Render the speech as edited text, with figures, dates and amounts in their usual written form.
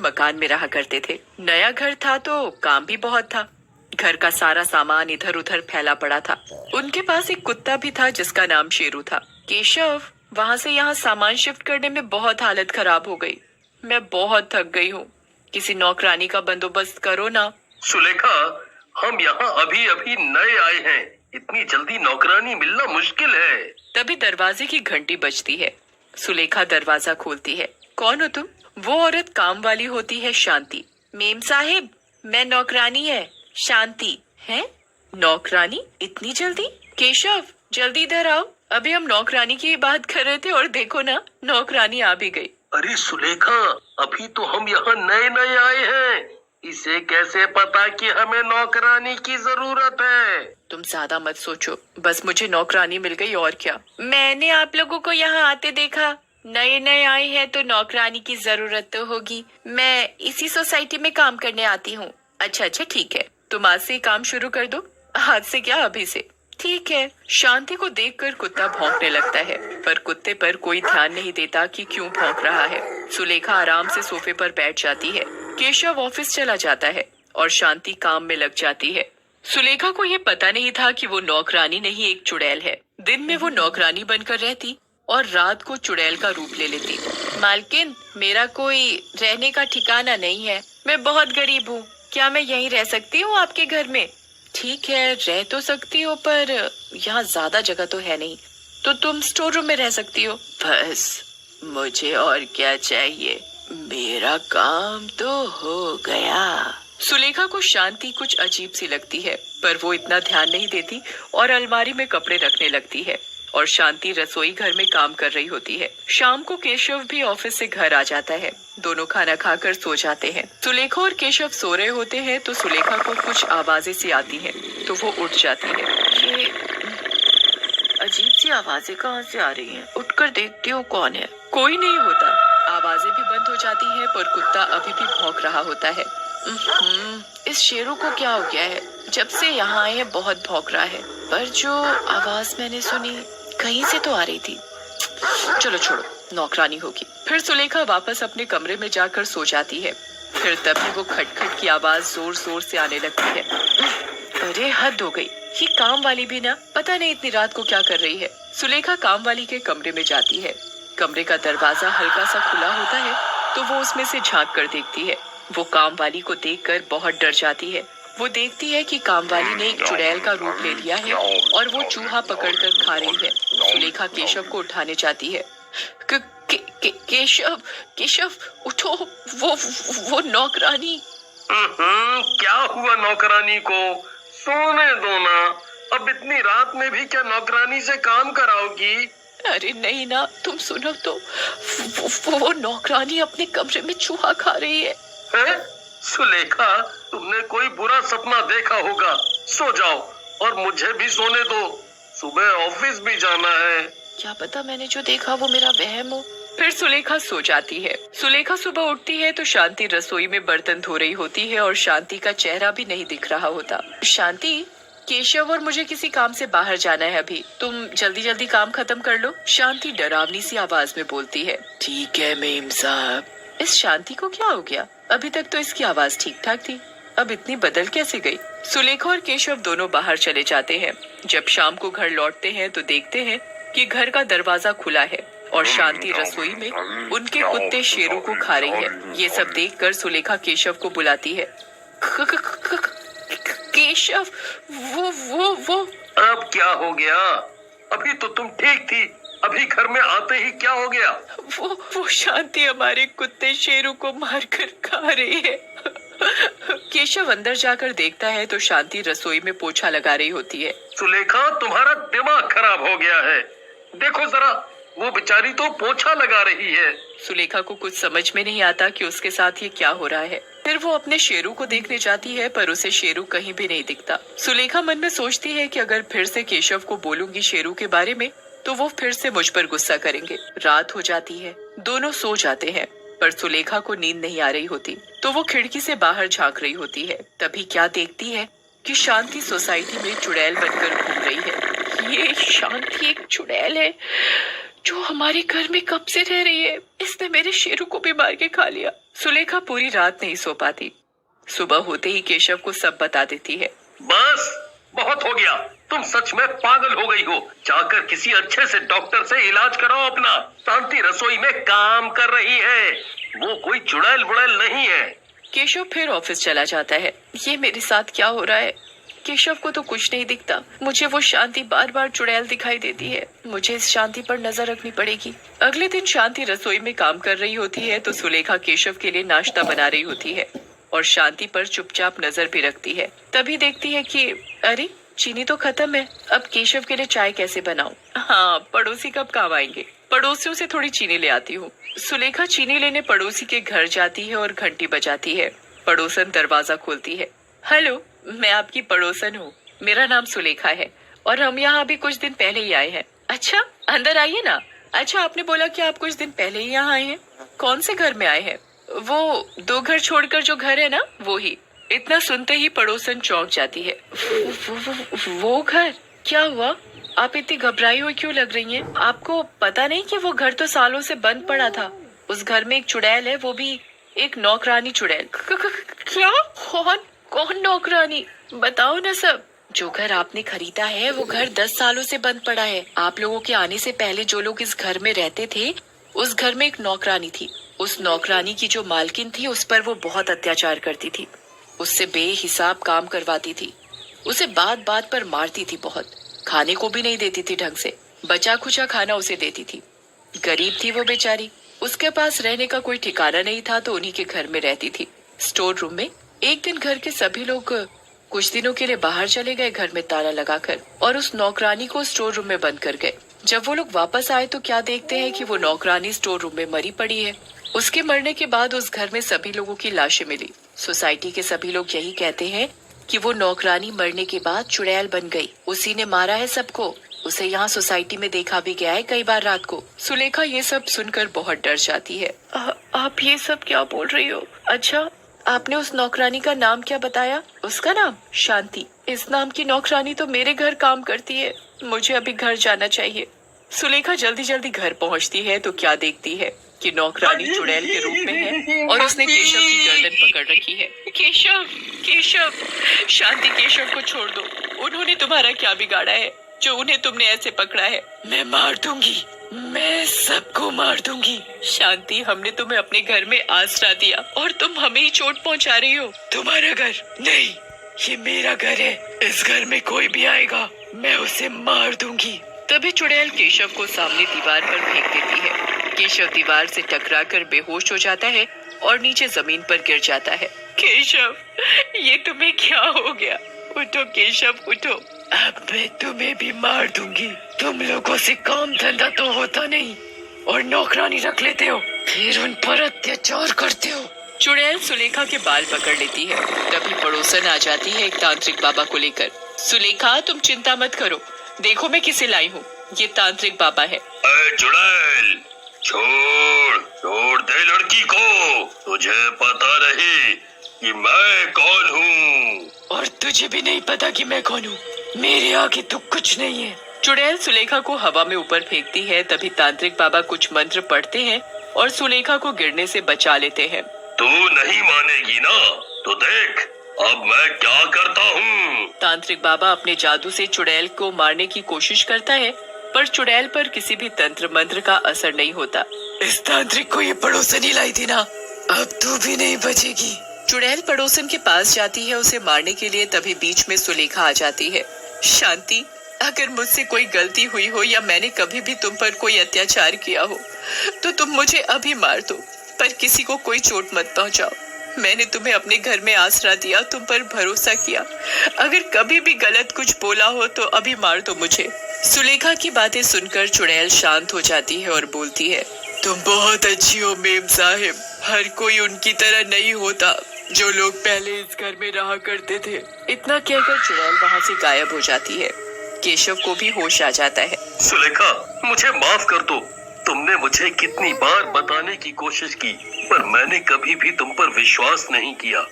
मकान में रहा करते थे। नया घर था तो काम भी बहुत था। घर का सारा सामान इधर उधर फैला पड़ा था। उनके पास एक कुत्ता भी था जिसका नाम शेरू था। केशव, वहाँ से यहाँ सामान शिफ्ट करने में बहुत हालत खराब हो गई। मैं बहुत थक गई हूँ। किसी नौकरानी का बंदोबस्त करो ना। सुलेखा, हम यहाँ अभी अभी नए आए हैं, इतनी जल्दी नौकरानी मिलना मुश्किल है। तभी दरवाजे की घंटी बजती है। सुलेखा दरवाजा खोलती है। कौन हो तुम? वो औरत काम वाली होती है, शांति। मेम साहिब, मैं नौकरानी है, शांति। है? नौकरानी? इतनी जल्दी? केशव, जल्दी इधर आओ। अभी हम नौकरानी की बात कर रहे थे और देखो ना, नौकरानी आ भी गई। अरे सुलेखा, अभी तो हम यहाँ नए नए आए हैं, इसे कैसे पता कि हमें नौकरानी की जरूरत है? तुम ज्यादा मत सोचो, बस मुझे नौकरानी मिल गई और क्या। मैंने आप लोगों को यहाँ आते देखा। नए नए आए हैं तो नौकरानी की जरूरत तो होगी। मैं इसी सोसाइटी में काम करने आती हूँ। अच्छा ठीक है, तुम आज से काम शुरू कर दो। आज से क्या, अभी से? ठीक है। शांति को देखकर कुत्ता भौंकने लगता है, पर कुत्ते पर कोई ध्यान नहीं देता कि क्यों भौंक रहा है। सुलेखा आराम से सोफे पर बैठ जाती है। केशव ऑफिस चला जाता है और शांति काम में लग जाती है। सुलेखा को ये पता नहीं था कि वो नौकरानी नहीं, एक चुड़ैल है। दिन में वो नौकरानी बनकर रहती और रात को चुड़ैल का रूप ले लेती। मालकिन, मेरा कोई रहने का ठिकाना नहीं है। मैं बहुत गरीब हूँ। क्या मैं यहीं रह सकती हूँ आपके घर में? ठीक है, रह तो सकती हो, पर यहाँ ज्यादा जगह तो है नहीं। तो तुम स्टोर रूम में रह सकती हो। बस, मुझे और क्या चाहिए? मेरा काम तो हो गया। सुलेखा को शांति कुछ अजीब सी लगती है, पर वो इतना ध्यान नहीं देती और अलमारी में कपड़े रखने लगती है। और शांति रसोई घर में काम कर रही होती है। शाम को केशव भी ऑफिस से घर आ जाता है। दोनों खाना खाकर सो जाते हैं। सुलेखा और केशव सो रहे होते हैं तो सुलेखा को कुछ आवाजें सी आती हैं, तो वो उठ जाती है। ये अजीब सी आवाजें कहाँ से आ रही हैं? उठकर देखती हूँ कौन है। कोई नहीं होता। आवाजें भी बंद हो जाती हैं, पर कुत्ता अभी भी भौंक रहा होता है। इस शेरू को क्या हो गया है? जब से यहाँ आए हैं बहुत भौंक रहा है, पर जो आवाज मैंने सुनी कहीं से तो आ रही थी। चलो छोड़ो, नौकरानी होगी। फिर सुलेखा वापस अपने कमरे में जाकर सो जाती है। फिर तभी वो खटखट की आवाज जोर जोर से आने लगती है। अरे हद हो गई, ये काम वाली भी ना पता नहीं इतनी रात को क्या कर रही है। सुलेखा काम वाली के कमरे में जाती है। कमरे का दरवाजा हल्का सा खुला होता है तो वो उसमें से झांक कर देखती है। वो काम वाली को देखकर बहुत डर जाती है। वो देखती है कि कामवाली ने एक चुड़ैल का रूप ले लिया है और वो चूहा पकड़कर खा रही है। सुलेखा केशव को उठाने जाती है। केशव, केशव उठो, वो नौकरानी। क्या हुआ नौकरानी को? सोने दो ना। अब इतनी रात में भी क्या नौकरानी से काम कराओगी? अरे नहीं ना, तुम सुनो तो। वो नौकरानी अपने कमरे में चूहा खा रही है। सुलेखा, तुमने कोई बुरा सपना देखा होगा। सो जाओ और मुझे भी सोने दो, सुबह ऑफिस भी जाना है। क्या पता मैंने जो देखा वो मेरा वहम हो। फिर सुलेखा सो जाती है। सुलेखा सुबह उठती है तो शांति रसोई में बर्तन धो रही होती है और शांति का चेहरा भी नहीं दिख रहा होता। शांति, केशव और मुझे किसी काम से बाहर जाना है अभी, तुम जल्दी जल्दी काम खत्म कर लो। शांति डरावनी सी आवाज में बोलती है। ठीक है मेम साहब। इस शांति को क्या हो गया? अभी तक तो इसकी आवाज ठीक ठाक थी, अब इतनी बदल कैसे गई? सुलेखा और केशव दोनों बाहर चले जाते हैं। जब शाम को घर लौटते हैं तो देखते हैं कि घर का दरवाजा खुला है और शांति रसोई में उनके कुत्ते शेरू को खा रही है। ये सब देखकर सुलेखा केशव को बुलाती है। केशव, वो अब क्या हो गया? अभी तो तुम ठीक थी, अभी घर में आते ही क्या हो गया? वो शांति हमारे कुत्ते शेरू को मारकर खा रही है। केशव अंदर जाकर देखता है तो शांति रसोई में पोछा लगा रही होती है। सुलेखा, तुम्हारा दिमाग खराब हो गया है। देखो जरा, वो बेचारी तो पोछा लगा रही है। सुलेखा को कुछ समझ में नहीं आता कि उसके साथ ये क्या हो रहा है। फिर वो अपने शेरू को देखने जाती है, पर उसे शेरू कहीं भी नहीं दिखता। सुलेखा मन में सोचती है कि अगर फिर से केशव को बोलूंगी शेरू के बारे में तो वो फिर से मुझ पर गुस्सा करेंगे। रात हो जाती है, दोनों सो जाते हैं, पर सुलेखा को नींद नहीं आ रही होती तो वो खिड़की से बाहर झांक रही होती है। तभी क्या देखती है कि शांति सोसाइटी में चुड़ैल बनकर घूम रही है। ये शांति एक चुड़ैल है जो हमारे घर में कब से रह रही है। इसने मेरे शेरू को भी मार के खा लिया। सुलेखा पूरी रात नहीं सो पाती। सुबह होते ही केशव को सब बता देती है। बस बहुत हो गया, तुम सच में पागल हो गई हो। जाकर किसी अच्छे से डॉक्टर से इलाज कराओ अपना। शांति रसोई में काम कर रही है, वो कोई चुड़ैल बुड़ैल नहीं है। केशव फिर ऑफिस चला जाता है। ये मेरे साथ क्या हो रहा है? केशव को तो कुछ नहीं दिखता। मुझे वो शांति बार बार चुड़ैल दिखाई देती है। मुझे इस शांति पर नजर रखनी पड़ेगी। अगले दिन शांति रसोई में काम कर रही होती है तो सुलेखा केशव के लिए नाश्ता बना रही होती है और शांति पर चुपचाप नजर भी रखती है। तभी देखती है कि अरे चीनी तो खत्म है, अब केशव के लिए चाय कैसे बनाऊं? हाँ, पड़ोसी कब काम आएंगे, पड़ोसियों से थोड़ी चीनी ले आती हूँ। सुलेखा चीनी लेने पड़ोसी के घर जाती है और घंटी बजाती है। पड़ोसन दरवाजा खोलती है। हेलो, मैं आपकी पड़ोसन हूँ। मेरा नाम सुलेखा है और हम यहाँ अभी कुछ दिन पहले ही आए हैं। अच्छा, अंदर आइए ना। अच्छा, आपने बोला कि आप कुछ दिन पहले ही यहाँ आए हैं। कौन से घर में आए हैं? वो 2 घर छोड़कर जो घर है ना, वो ही। इतना सुनते ही पड़ोसन चौंक जाती है। वो घर? क्या हुआ? आप इतनी घबराई हुई क्यों लग रही हैं? आपको पता नहीं कि वो घर तो सालों से बंद पड़ा था। उस घर में एक चुड़ैल है, वो भी एक नौकरानी चुड़ैल। क्या? कौन नौकरानी? बताओ ना सब। जो घर आपने खरीदा है वो घर 10 सालों से बंद पड़ा है। आप लोगों के आने से पहले जो लोग इस घर में रहते थे, उस घर में एक नौकरानी थी। उस नौकरानी की जो मालकिन थी, उस पर वो बहुत अत्याचार करती थी। उससे बेहिसाब काम करवाती थी। उसे बात बात पर मारती थी बहुत। खाने को भी नहीं देती थी ढंग से। बचा खुचा खाना उसे देती थी। गरीब थी वो बेचारी। उसके पास रहने का कोई ठिकाना नहीं था तो उन्हीं के घर में रहती थी, स्टोर रूम में। एक दिन घर के सभी लोग कुछ दिनों के लिए बाहर चले गए घर में ताला लगाकर और उस नौकरानी को स्टोर रूम में बंद कर गए। जब वो लोग वापस आए तो क्या देखते हैं कि वो नौकरानी स्टोर रूम में मरी पड़ी है। उसके मरने के बाद उस घर में सभी लोगों की लाशें मिली। सोसाइटी के सभी लोग यही कहते हैं कि वो नौकरानी मरने के बाद चुड़ैल बन गई। उसी ने मारा है सबको। उसे यहाँ सोसाइटी में देखा भी गया है कई बार रात को। सुलेखा ये सब सुनकर बहुत डर जाती है। आप ये सब क्या बोल रही हो? अच्छा, आपने उस नौकरानी का नाम क्या बताया? उसका नाम शांति। इस नाम की नौकरानी तो मेरे घर काम करती है। मुझे अभी घर जाना चाहिए। सुलेखा जल्दी जल्दी घर पहुंचती है तो क्या देखती है कि नौकरानी चुड़ैल के रूप में है और उसने केशव की गर्दन पकड़ रखी है। केशव, केशव, शांति केशव को छोड़ दो। उन्होंने तुम्हारा क्या बिगाड़ा है जो उन्हें तुमने ऐसे पकड़ा है? मैं मार दूंगी, मैं सबको मार दूंगी। शांति, हमने तुम्हें अपने घर में आसरा दिया और तुम हमें ही चोट पहुंचा रही हो। तुम्हारा घर नहीं, ये मेरा घर है। इस घर में कोई भी आएगा मैं उसे मार दूंगी। तभी चुड़ैल केशव को सामने दीवार पर फेंक देती है। केशव दीवार से टकराकर बेहोश हो जाता है और नीचे जमीन पर गिर जाता है। केशव, ये तुम्हें क्या हो गया? उठो केशव, उठो। अब मैं तुम्हें भी मार दूंगी। तुम लोगों से काम धंधा तो होता नहीं और नौकरानी रख लेते हो, फिर उन पर अत्याचार करते हो। चुड़ैल सुलेखा के बाल पकड़ लेती है। तभी पड़ोसन आ जाती है एक तांत्रिक बाबा को लेकर। सुलेखा, तुम चिंता मत करो, देखो मैं किसे लाई हूँ। ये तांत्रिक बाबा है। चुड़ैल, छोड़ दे लड़की को। तुझे पता नहीं कि मैं कौन हूँ? और तुझे भी नहीं पता कि मैं कौन हूँ? मेरे आगे तो कुछ नहीं है। चुड़ैल सुलेखा को हवा में ऊपर फेंकती है। तभी तांत्रिक बाबा कुछ मंत्र पढ़ते हैं और सुलेखा को गिरने से बचा लेते हैं। तू नहीं मानेगी ना, तो देख अब मैं क्या करता हूँ। तांत्रिक बाबा अपने जादू से चुड़ैल को मारने की कोशिश करता है पर चुड़ैल पर किसी भी तंत्र मंत्र का असर नहीं होता। इस तांत्रिक को ये पड़ोसन ही लाई थी ना, अब तू भी नहीं बचेगी। चुड़ैल पड़ोसन के पास जाती है उसे मारने के लिए। तभी बीच में सुलेखा आ जाती है। शांति, अगर मुझसे कोई गलती हुई हो या मैंने कभी भी तुम पर कोई अत्याचार किया हो तो तुम मुझे अभी मार दो, पर किसी को कोई चोट मत पहुंचाओ। मैंने तुम्हें अपने घर में आसरा दिया, तुम पर भरोसा किया। अगर कभी भी गलत कुछ बोला हो तो अभी मार दो मुझे। सुलेखा की बातें सुनकर चुड़ैल शांत हो जाती है और बोलती है, तुम बहुत अच्छी हो मेम साहिब। हर कोई उनकी तरह नहीं होता जो लोग पहले इस घर में रहा करते थे। इतना कहकर चुड़ैल वहाँ से गायब हो जाती है। केशव को भी होश आ जाता है। सुलेखा, मुझे माफ कर दो। तुमने मुझे कितनी बार बताने की कोशिश की पर मैंने कभी भी तुम पर विश्वास नहीं किया।